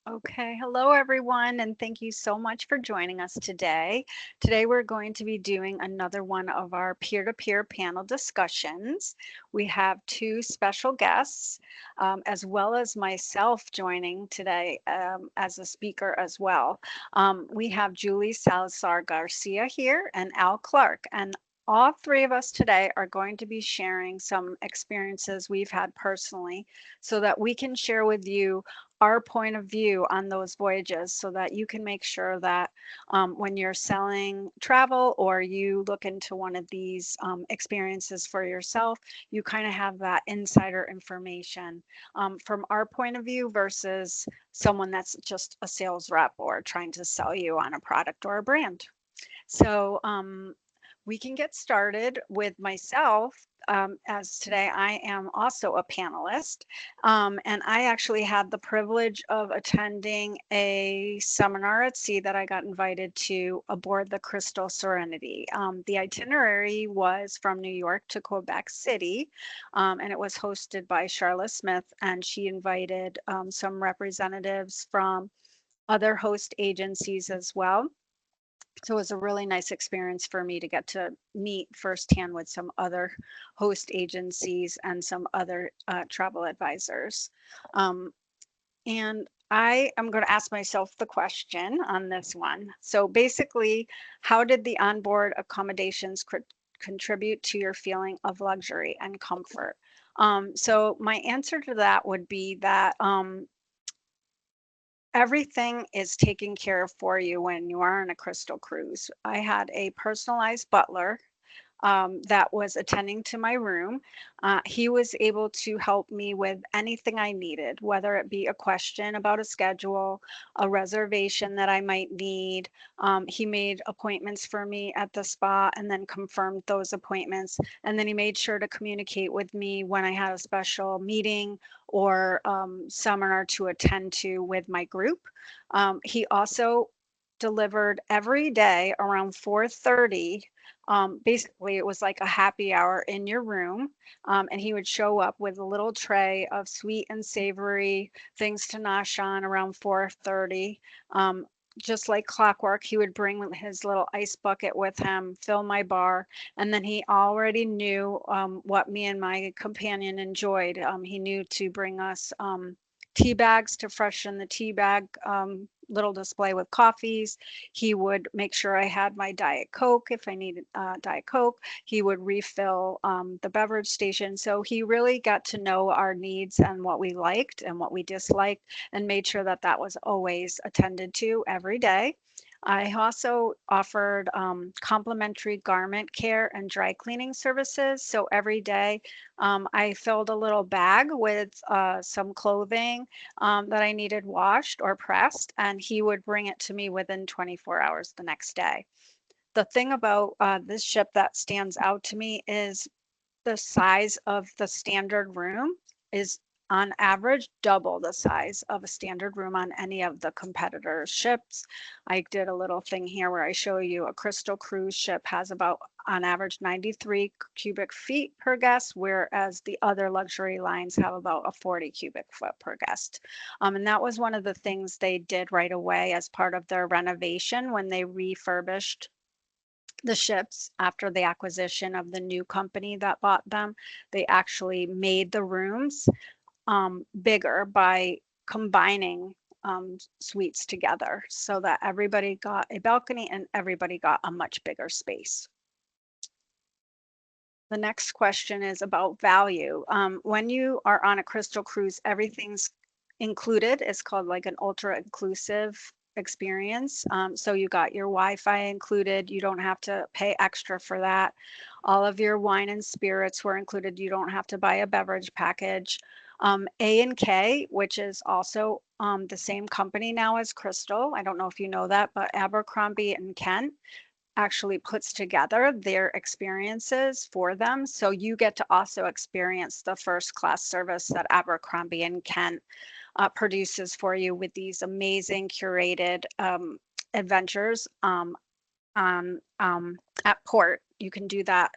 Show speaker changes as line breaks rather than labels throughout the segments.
Okay, hello everyone, and thank you so much for joining us today. Today we're going to be doing another one of our peer-to-peer panel discussions. We have two special guests, as well as myself joining today as a speaker as well. We have Julie Salazar Garcia here and Al Clark, and all three of us today are going to be sharing some experiences we've had personally so that we can share with you our point of view on those voyages so that you can make sure that when you're selling travel or you look into one of these experiences for yourself, you kind of have that insider information from our point of view versus someone that's just a sales rep or trying to sell you on a product or a brand. So we can get started with myself. As today I am also a panelist, and I actually had the privilege of attending a seminar at sea that I got invited to aboard the Crystal Serenity. The itinerary was from New York to Quebec City, and it was hosted by Charlotte Smith, and she invited some representatives from other host agencies as well. So it was a really nice experience for me to get to meet firsthand with some other host agencies and some other travel advisors. Um, and I am going to ask myself the question on this one. So basically, how did the onboard accommodations contribute to your feeling of luxury and comfort? So my answer to that would be that everything is taken care of for you when you are on a Crystal cruise. I had a personalized butler that was attending to my room. He was able to help me with anything I needed, whether it be a question about a schedule, a reservation that I might need. He made appointments for me at the spa and then confirmed those appointments. And then he made sure to communicate with me when I had a special meeting or seminar to attend to with my group. He also delivered every day around 4:30. Basically, it was like a happy hour in your room, and he would show up with a little tray of sweet and savory things to nosh on around 4:30. Just like clockwork, he would bring his little ice bucket with him, fill my bar, and then he already knew what me and my companion enjoyed. He knew to bring us tea bags to freshen the tea bag little display with coffees. He would make sure I had my Diet Coke if I needed Diet Coke. He would refill the beverage station. So he really got to know our needs and what we liked and what we disliked and made sure that that was always attended to every day. I also offered complimentary garment care and dry cleaning services. So every day I filled a little bag with some clothing that I needed washed or pressed, and he would bring it to me within 24 hours the next day. The thing about this ship that stands out to me is the size of the standard room is on average double the size of a standard room on any of the competitor ships. I did a little thing here where I show you a Crystal cruise ship has about on average 93 cubic feet per guest, whereas the other luxury lines have about a 40 cubic foot per guest. And that was one of the things they did right away as part of their renovation when they refurbished the ships after the acquisition of the new company that bought them. They actually made the rooms bigger by combining suites together so that everybody got a balcony and everybody got a much bigger space. The next question is about value. When you are on a Crystal cruise, everything's included. It's called like an ultra inclusive experience. So you got your Wi-Fi included. You don't have to pay extra for that. All of your wine and spirits were included. You don't have to buy a beverage package. A&K, which is also the same company now as Crystal. I don't know if you know that, but Abercrombie and Kent actually puts together their experiences for them. So you get to also experience the first class service that Abercrombie and Kent produces for you with these amazing curated adventures on at port. You can do that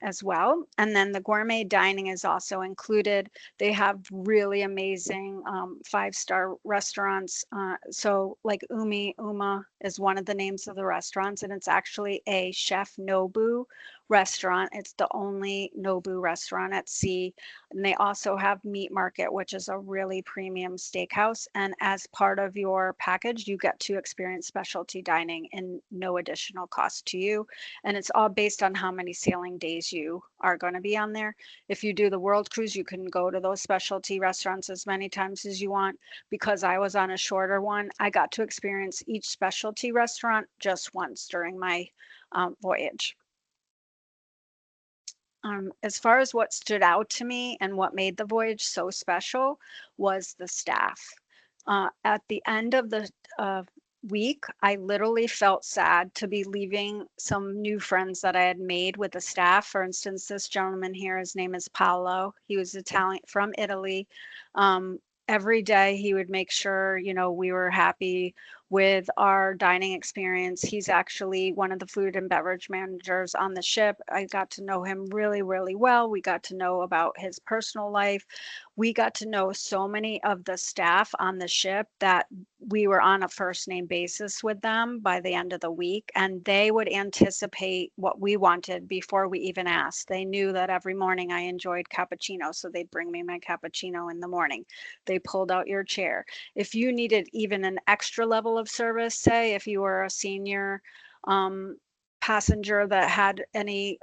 as well. And then the gourmet dining is also included. They have really amazing 5-star restaurants. So like Uma is one of the names of the restaurants, and it's actually a Chef Nobu restaurant. It's the only Nobu restaurant at sea. And they also have Meat Market, which is a really premium steakhouse. And as part of your package, you get to experience specialty dining and no additional cost to you. And it's all based on how many sailing days you are going to be on there. If you do the world cruise, you can go to those specialty restaurants as many times as you want. Because I was on a shorter one, I got to experience each specialty restaurant just once during my voyage. As far as what stood out to me and what made the voyage so special was the staff. At the end of the week, I literally felt sad to be leaving some new friends that I had made with the staff. For instance, this gentleman here, his name is Paolo. He was Italian from Italy. Every day he would make sure, we were happy with our dining experience. He's actually one of the food and beverage managers on the ship. I got to know him really, really well. We got to know about his personal life. We got to know so many of the staff on the ship that we were on a first name basis with them by the end of the week, and they would anticipate what we wanted before we even asked. They knew that every morning I enjoyed cappuccino, so they'd bring me my cappuccino in the morning. They pulled out your chair. If you needed even an extra level of service, say if you were a senior passenger that had any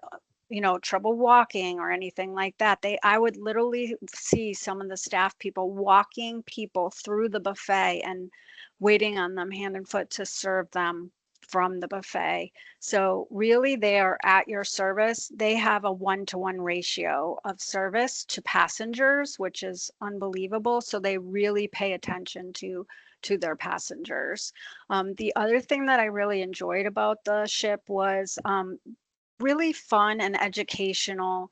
trouble walking or anything like that, I would literally see some of the staff people walking people through the buffet and waiting on them hand and foot to serve them from the buffet. So really they are at your service. They have a 1-to-1 ratio of service to passengers, which is unbelievable. So they really pay attention to their passengers. The other thing that I really enjoyed about the ship was really fun and educational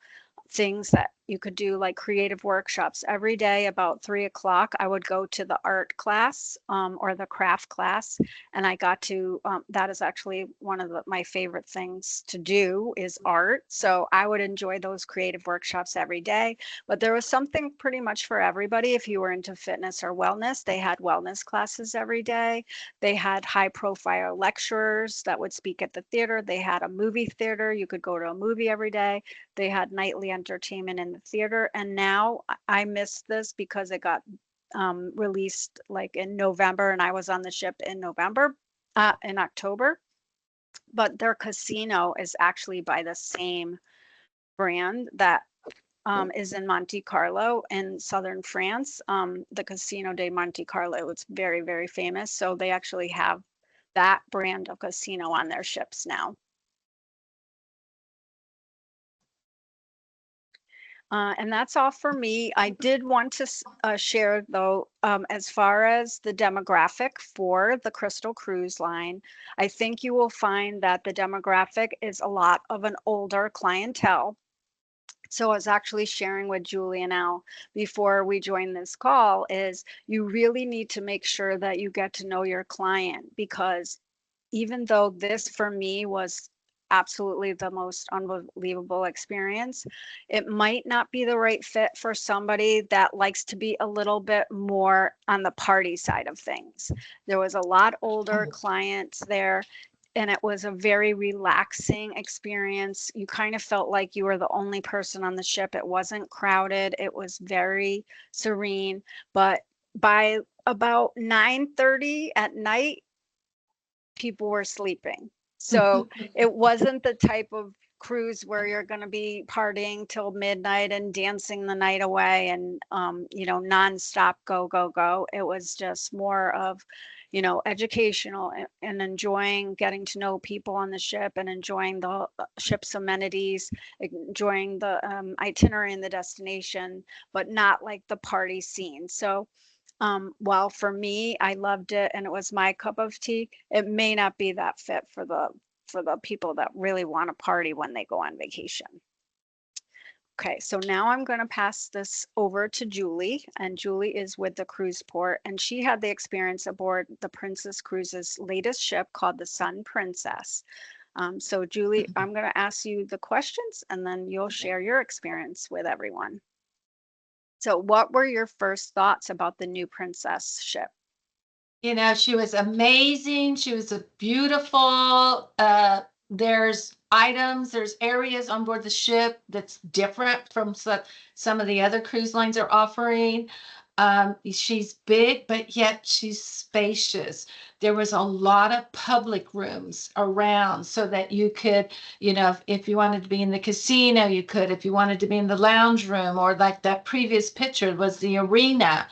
things that you could do, like creative workshops. Every day about 3 o'clock, I would go to the art class or the craft class, and I got to, that is actually one of my favorite things to do is art. So I would enjoy those creative workshops every day, but there was something pretty much for everybody. If you were into fitness or wellness, they had wellness classes every day. They had high profile lecturers that would speak at the theater. They had a movie theater. You could go to a movie every day. They had nightly entertainment in the theater. And now I missed this because it got released like in November, and I was on the ship in October. But their casino is actually by the same brand that is in Monte Carlo in southern France. The Casino de Monte Carlo, it's very, very famous. So they actually have that brand of casino on their ships now. And that's all for me. I did want to share, though, as far as the demographic for the Crystal Cruise Line, I think you will find that the demographic is a lot of an older clientele. So I was actually sharing with Julie and Al before we joined this call is you really need to make sure that you get to know your client, because even though this for me was absolutely the most unbelievable experience, it might not be the right fit for somebody that likes to be a little bit more on the party side of things. There was a lot older clients there, and it was a very relaxing experience. You kind of felt like you were the only person on the ship. It wasn't crowded. It was very serene. But by about 9:30 at night, people were sleeping. So it wasn't the type of cruise where you're going to be partying till midnight and dancing the night away and, nonstop go, go, go. It was just more of, educational and enjoying getting to know people on the ship and enjoying the ship's amenities, enjoying the itinerary and the destination, but not like the party scene. So while for me, I loved it and it was my cup of tea, it may not be that fit for the people that really want to party when they go on vacation. Okay, so now I'm going to pass this over to Julie, and Julie is with the cruise port, and she had the experience aboard the Princess Cruises' latest ship called the Sun Princess. So Julie, I'm going to ask you the questions and then you'll share your experience with everyone. So what were your first thoughts about the new princess ship?
You know, she was amazing. She was a beautiful. There's items, there's areas on board the ship that's different from some of the other cruise lines are offering. She's big, but yet she's spacious. There was a lot of public rooms around so that you could, you know, if you wanted to be in the casino, you could. If you wanted to be in the lounge room, or like that previous picture was the arena,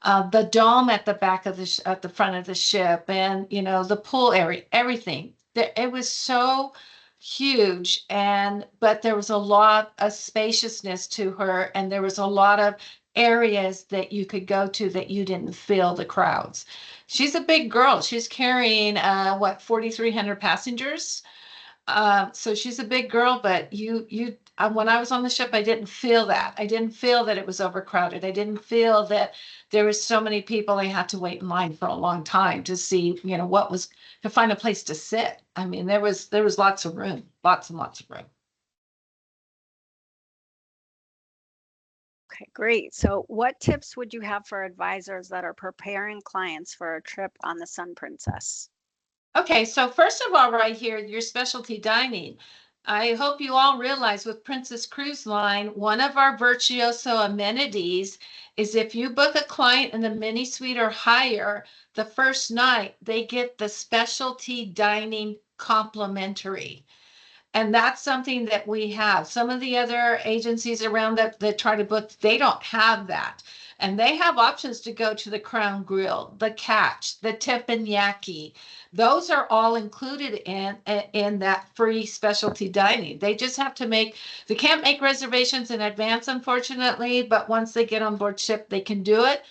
the dome at the back of at the front of the ship, and you know the pool area, everything. It was so huge, and but there was a lot of spaciousness to her, and there was a lot of areas that you could go to that you didn't feel the crowds. She's a big girl. She's carrying what, 4,300 passengers. So she's a big girl, but when I was on the ship, I didn't feel that. I didn't feel that it was overcrowded. I didn't feel that there was so many people. I had to wait in line for a long time to see, you know, to find a place to sit. I mean, there was lots of room, lots and lots of room.
Okay, great. So what tips would you have for advisors that are preparing clients for a trip on the Sun Princess?
Okay, so first of all, right here, your specialty dining. I hope you all realize with Princess Cruise Line, one of our virtuoso amenities is if you book a client in the mini suite or higher, the first night they get the specialty dining complimentary. And that's something that we have. Some of the other agencies around that try to book, they don't have that. And they have options to go to the Crown Grill, the Catch, the Teppanyaki. Those are all included in that free specialty dining. They just have to they can't make reservations in advance, unfortunately, but once they get on board ship, they can do it.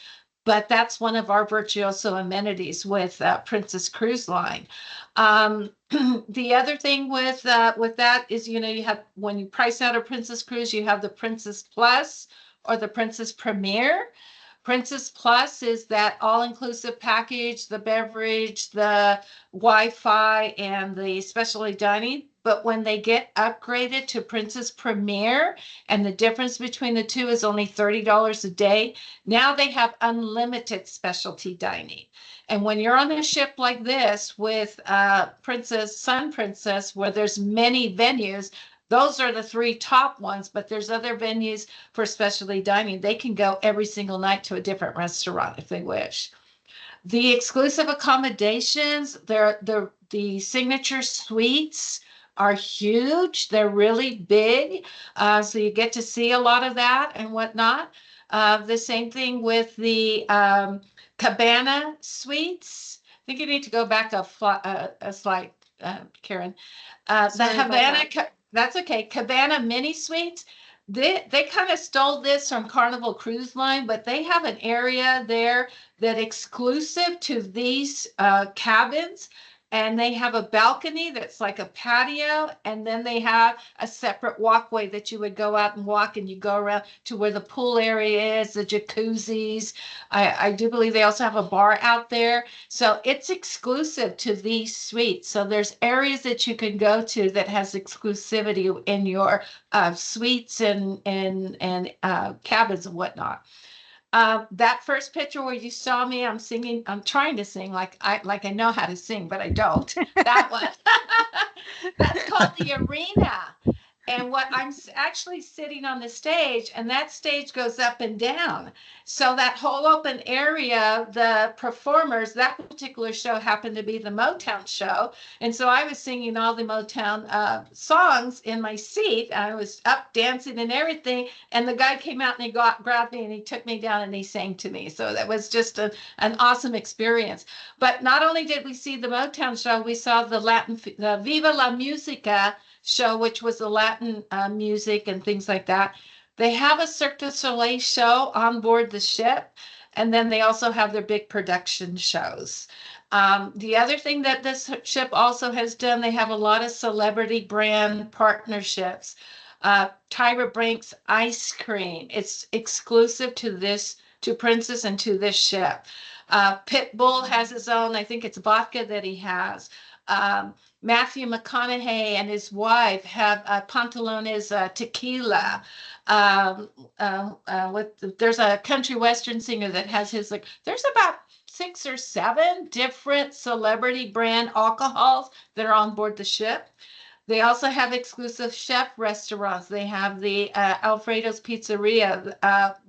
But that's one of our virtuoso amenities with Princess Cruise Line. The other thing with that is, you know, you have, when you price out a Princess Cruise, you have the Princess Plus or the Princess Premier. Princess Plus is that all-inclusive package, the beverage, the Wi-Fi, and the specialty dining. But when they get upgraded to Princess Premier, and the difference between the two is only $30 a day, now they have unlimited specialty dining. And when you're on a ship like this with Sun Princess, where there's many venues, those are the three top ones, but there's other venues for specialty dining. They can go every single night to a different restaurant if they wish. The exclusive accommodations, the signature suites are huge. They're really big. So you get to see a lot of that and whatnot. The same thing with the cabana suites. I think you need to go back a slide, Karen. The
Sorry about that.
That's okay. Cabana mini suites. They kind of stole this from Carnival Cruise Line, but they have an area there that exclusive to these cabins, and they have a balcony that's like a patio, and then they have a separate walkway that you would go out and walk, and you go around to where the pool area is, the jacuzzis. I do believe they also have a bar out there, so it's exclusive to these suites. So there's areas that you can go to that has exclusivity in your suites and cabins and whatnot. That first picture where you saw me, I'm singing, I'm trying to sing like I know how to sing, but I don't. That one. That's called the arena. And what actually sitting on the stage, and that stage goes up and down. So that whole open area, the performers, that particular show happened to be the Motown show. And so I was singing all the Motown songs in my seat. I was up dancing and everything. And the guy came out and grabbed me and he took me down and he sang to me. So that was just an awesome experience. But not only did we see the Motown show, we saw the Viva la Musica show, which was the Latin music and things like that. They have a Cirque du Soleil show on board the ship, and then they also have their big production shows. The other thing that this ship also has done, they have a lot of celebrity brand partnerships. Tyra Banks ice cream, it's exclusive to Princess and to this ship. Pitbull has his own, I think it's vodka that he has. Um, Matthew McConaughey and his wife have Pantalones tequila. There's a country western singer that has his, like, there's about 6 or 7 different celebrity brand alcohols that are on board the ship. They also have exclusive chef restaurants. They have the Alfredo's Pizzeria.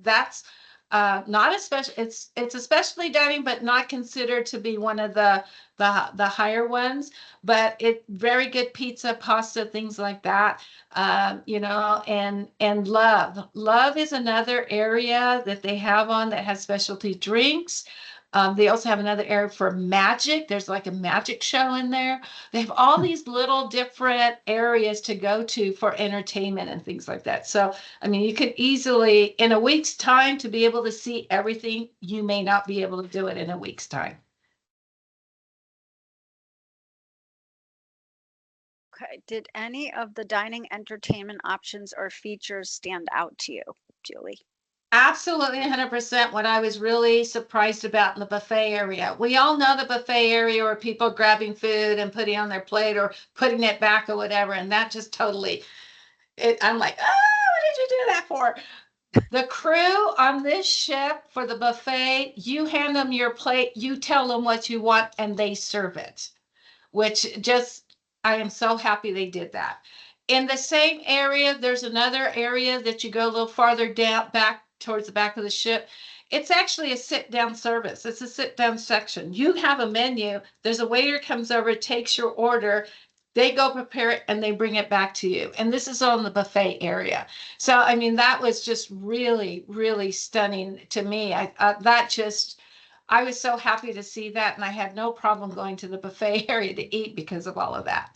That's not a special. It's a specialty dining, but not considered to be one of the higher ones. But it very good pizza, pasta, things like that. And Love is another area that they have on that has specialty drinks. They also have another area for magic. There's like a magic show in there. They have all these little different areas to go to for entertainment and things like that. So, I mean, you could easily, in a week's time, to be able to see everything, you may not be able to do it in a week's time.
Okay. Did any of the dining entertainment options or features stand out to you, Julie?
Absolutely 100%. What I was really surprised about in the buffet area. We all know the buffet area where people grabbing food and putting it on their plate or putting it back or whatever. And that just totally, I'm like, what did you do that for? The crew on this ship for the buffet, you hand them your plate, you tell them what you want, and they serve it, which just, I am so happy they did that. In the same area, there's another area that you go a little farther down, back towards the back of the ship. It's actually a sit down service. It's a sit down section. You have a menu. There's a waiter comes over, takes your order. They go prepare it and they bring it back to you. And this is on the buffet area. So, I mean, that was just really, really stunning to me. I was so happy to see that. And I had no problem going to the buffet area to eat because of all of that.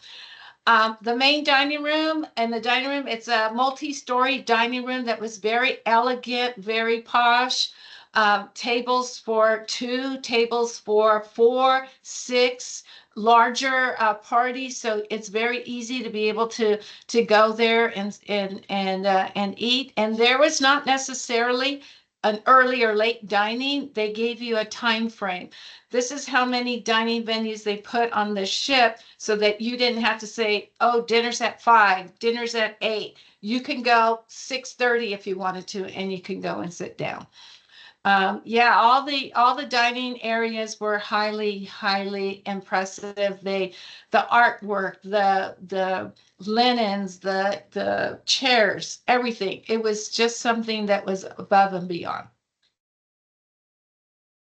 The main dining room and the dining room, it's a multi-story dining room that was very elegant, very posh. Tables for 2, tables for 4, 6, larger parties. So it's very easy to be able to go there and eat. And there was not necessarily an early or late dining. They gave you a time frame. This is how many dining venues they put on the ship so that you didn't have to say, oh, dinner's at 5, dinner's at 8. You can go 6:30 if you wanted to, and you can go and sit down. Yeah, all the dining areas were highly, highly impressive. The artwork, the linens, the chairs, everything. It was just something that was above and beyond.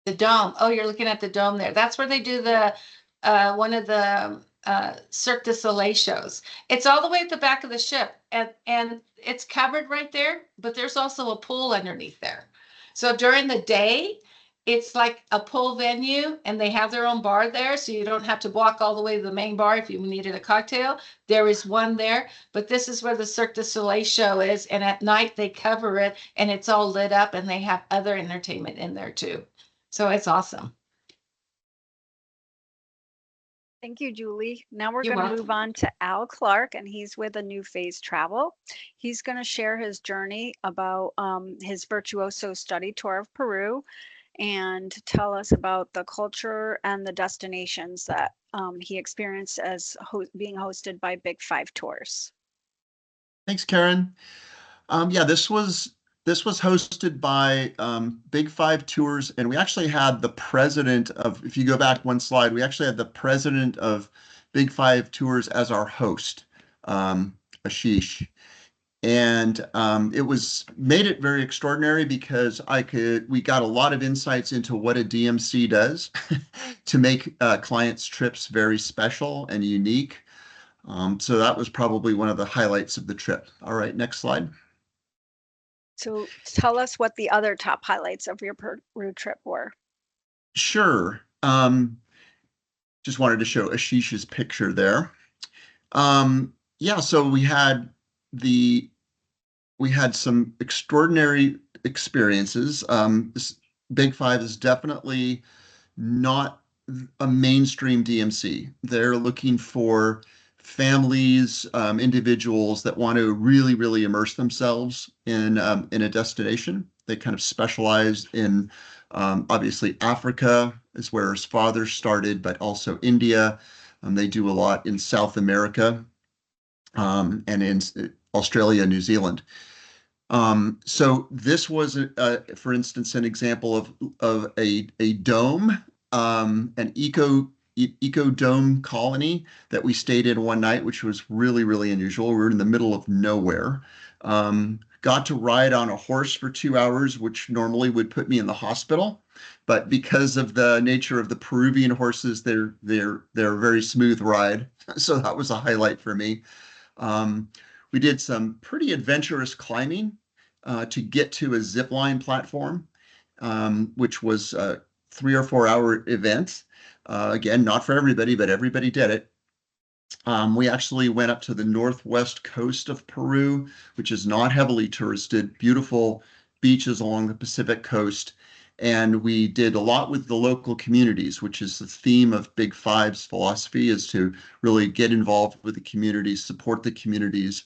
The dome. Oh, you're looking at the dome there. That's where they do the one of the Cirque du Soleil shows. It's all the way at the back of the ship, and it's covered right there. But there's also a pool underneath there. So during the day, it's like a pool venue, and they have their own bar there, so you don't have to walk all the way to the main bar if you needed a cocktail. There is one there, but this is where the Cirque du Soleil show is, and at night they cover it, and it's all lit up, and they have other entertainment in there too. So it's awesome.
Thank you, Julie. Now we're
You're
going to move
welcome.
on to Al Clark, and he's with a New Phase Travel. He's going to share his journey about his virtuoso study tour of Peru and tell us about the culture and the destinations that he experienced as being hosted by Big Five Tours.
Thanks, Karen. Yeah, this was hosted by Big Five Tours, and we actually had the president of, if you go back one slide, we actually had the president of Big Five Tours as our host, Ashish. And it was made it very extraordinary because we got a lot of insights into what a DMC does to make clients' trips very special and unique. So that was probably one of the highlights of the trip. All right, next slide.
So tell us what the other top highlights of your Peru trip were.
Sure. Just wanted to show Ashish's picture there. Yeah, so we had some extraordinary experiences. This Big Five is definitely not a mainstream DMC. They're looking for families, individuals that want to really, really immerse themselves in a destination. They kind of specialize in obviously Africa is where his father started, but also India, They do a lot in South America, and in Australia, New Zealand. So this was, for instance, an example of a dome, an eco dome colony that we stayed in one night, which was really, really unusual. We were in the middle of nowhere. Got to ride on a horse for 2 hours, which normally would put me in the hospital. But because of the nature of the Peruvian horses, they're a very smooth ride. So that was a highlight for me. Um, we did some pretty adventurous climbing to get to a zip line platform, which was a 3 or 4 hour event. Again, not for everybody, but everybody did it. We actually went up to the northwest coast of Peru, which is not heavily touristed, beautiful beaches along the Pacific coast. And we did a lot with the local communities, which is the theme of Big Five's philosophy, is to really get involved with the communities, support the communities,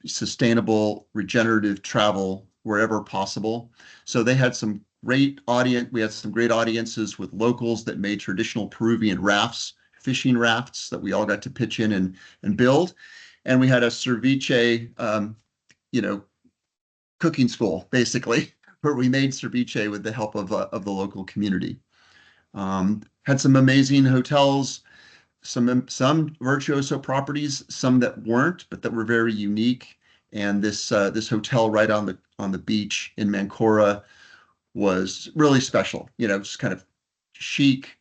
sustainable, regenerative travel wherever possible. So they had some great audience. We had some great audiences with locals that made traditional Peruvian rafts, fishing rafts that we all got to pitch in and build. And we had a ceviche, you know, cooking school, basically, where we made ceviche with the help of the local community. Had some amazing hotels, some virtuoso properties, some that weren't, but that were very unique. And this hotel right on the beach in Mancora was really special. You know, just kind of chic,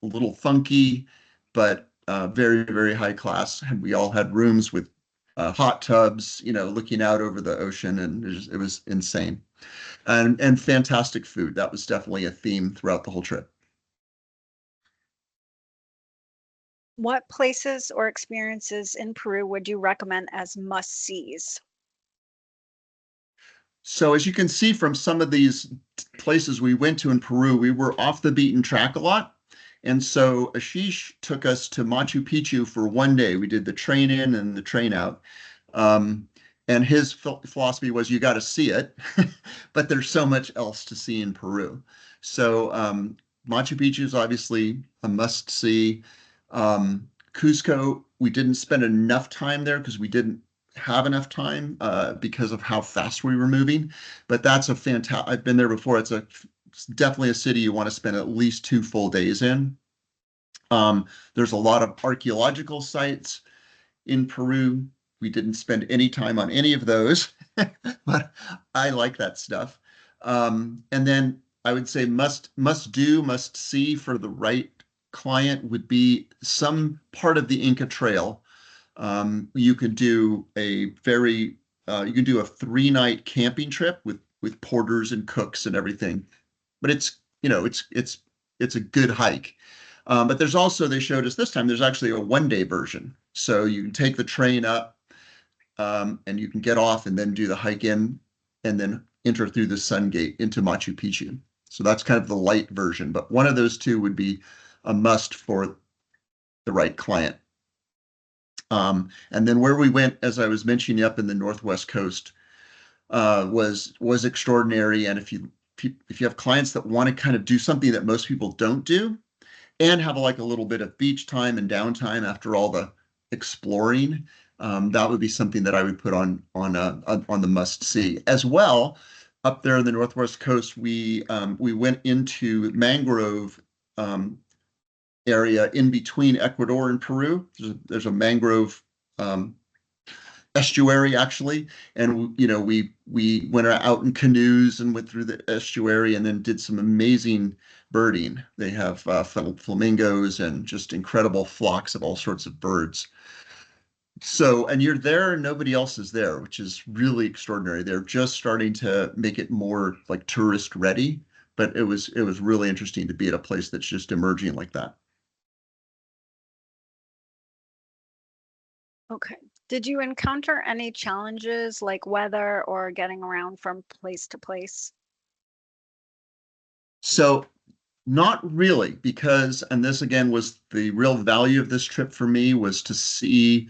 a little funky, but very, very high class. And we all had rooms with hot tubs, you know, looking out over the ocean, and it was insane. And fantastic food. That was definitely a theme throughout the whole trip.
What places or experiences in Peru would you recommend as must-sees?
So as you can see from some of these places we went to in Peru, we were off the beaten track a lot. And so Ashish took us to Machu Picchu for one day. We did the train in and the train out. Um, and his philosophy was you got to see it, but there's so much else to see in Peru. So Machu Picchu is obviously a must see. Cusco, we didn't spend enough time there because we didn't have enough time because of how fast we were moving. But that's a fantastic, I've been there before. It's definitely a city you want to spend at least 2 full days in. There's a lot of archaeological sites in Peru. We didn't spend any time on any of those, but I like that stuff. And then I would say must do, must see for the right client would be some part of the Inca Trail. You could do you can do a 3 night camping trip with porters and cooks and everything. But it's, you know, it's a good hike. But there's also, they showed us this time, there's actually a 1 day version. So you can take the train up, and you can get off and then do the hike in and then enter through the Sun Gate into Machu Picchu. So that's kind of the light version, but one of those two would be a must for the right client. And then where we went, as I was mentioning, up in the Northwest Coast, was extraordinary. And if you have clients that want to kind of do something that most people don't do, and have like a little bit of beach time and downtime after all the exploring, that would be something that I would put on the must see as well. Up there in the Northwest Coast, we went into mangrove area in between Ecuador and Peru. There's a mangrove estuary actually, and you know we went out in canoes and went through the estuary and then did some amazing birding. They have flamingos and just incredible flocks of all sorts of birds. So, and you're there and nobody else is there, which is really extraordinary. They're just starting to make it more like tourist ready, but it was really interesting to be at a place that's just emerging like that.
Okay. Did you encounter any challenges like weather or getting around from place to place?
So not really, because, and this again was the real value of this trip for me, was to see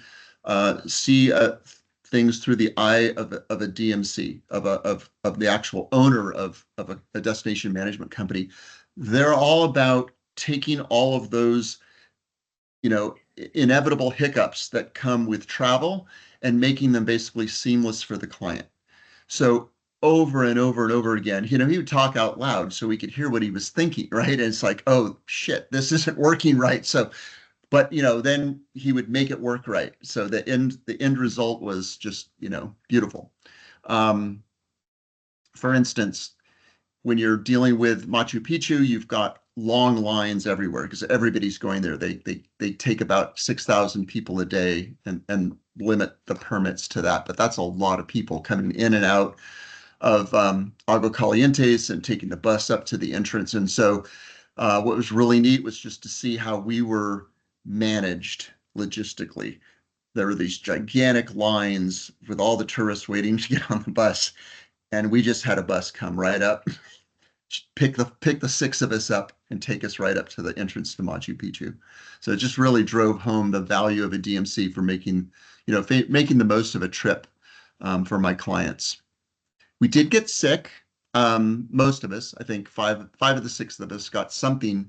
things through the eye of a DMC, of the actual owner of a destination management company. They're all about taking all of those inevitable hiccups that come with travel and making them basically seamless for the client. So over and over and over again, he would talk out loud so we could hear what he was thinking, right? And it's like, oh shit, this isn't working right. So, but then he would make it work right. So the end result was just, beautiful. For instance, when you're dealing with Machu Picchu, you've got long lines everywhere because everybody's going there. They take about 6,000 people a day and limit the permits to that. But that's a lot of people coming in and out of Agua Calientes and taking the bus up to the entrance. And so what was really neat was just to see how we were managed logistically. There were these gigantic lines with all the tourists waiting to get on the bus. And we just had a bus come right up, pick the six of us up and take us right up to the entrance to Machu Picchu. So it just really drove home the value of a DMC for making the most of a trip for my clients. We did get sick. Most of us, I think five of the six of us got something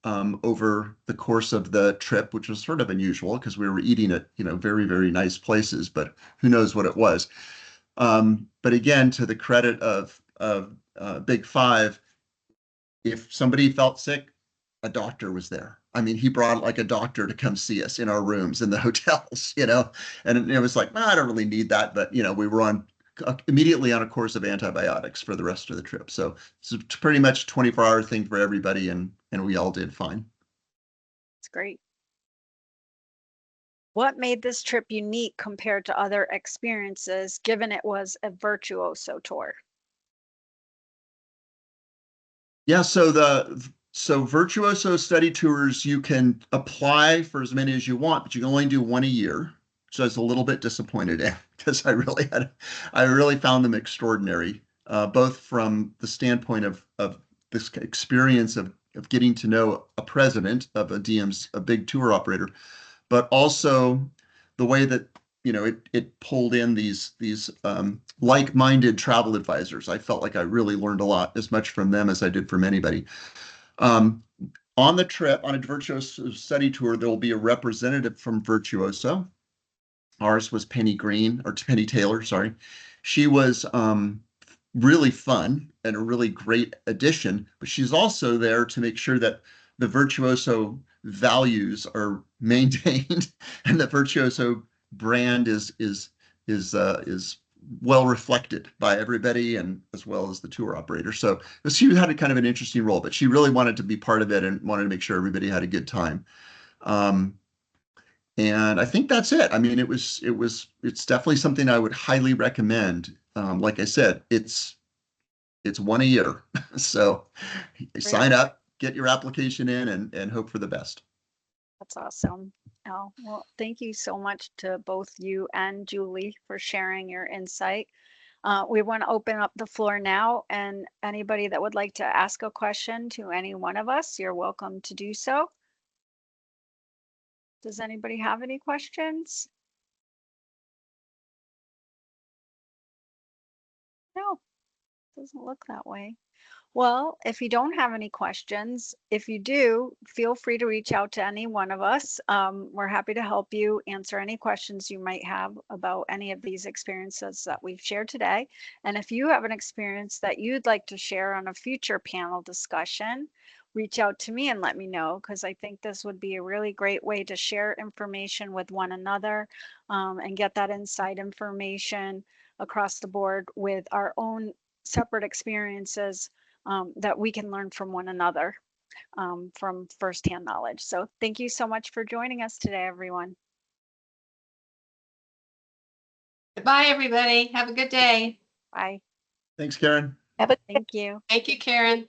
over the course of the trip, which was sort of unusual because we were eating at very, very nice places, but who knows what it was. But again, to the credit of Big Five, if somebody felt sick, a doctor was there. I mean, he brought like a doctor to come see us in our rooms in the hotels, and it was like, I don't really need that. But, we were immediately on a course of antibiotics for the rest of the trip. So it's pretty much a 24-hour thing for everybody. And we all did fine.
It's great. What made this trip unique compared to other experiences, given it was a virtuoso tour?
Yeah, so virtuoso study tours, you can apply for as many as you want, but you can only do one a year. So I was a little bit disappointed in because I really found them extraordinary, both from the standpoint of this experience of getting to know a president of a big tour operator, but also the way that it pulled in these like-minded travel advisors. I felt like I really learned a lot, as much from them as I did from anybody. On the trip, on a Virtuoso study tour, there will be a representative from Virtuoso. Ours was Penny Taylor, sorry. She was really fun and a really great addition, but she's also there to make sure that the Virtuoso values are maintained and the Virtuoso brand is well reflected by everybody and as well as the tour operator. So she had a kind of an interesting role, but she really wanted to be part of it and wanted to make sure everybody had a good time. And I think that's it. I mean, it's definitely something I would highly recommend. Like I said, it's one a year. So sign up, get your application in and hope for the best.
That's awesome. Oh, well, thank you so much to both you and Julie for sharing your insight. We want to open up the floor now, and anybody that would like to ask a question to any one of us, you're welcome to do so. Does anybody have any questions? No, doesn't look that way. Well, if you don't have any questions, if you do, feel free to reach out to any one of us. We're happy to help you answer any questions you might have about any of these experiences that we've shared today. And if you have an experience that you'd like to share on a future panel discussion, reach out to me and let me know, because I think this would be a really great way to share information with one another and get that inside information across the board with our own separate experiences that we can learn from one another from firsthand knowledge. So thank you so much for joining us today, everyone.
Bye, everybody. Have a good day.
Bye.
Thanks, Karen.
Thank you.
Thank you, Karen.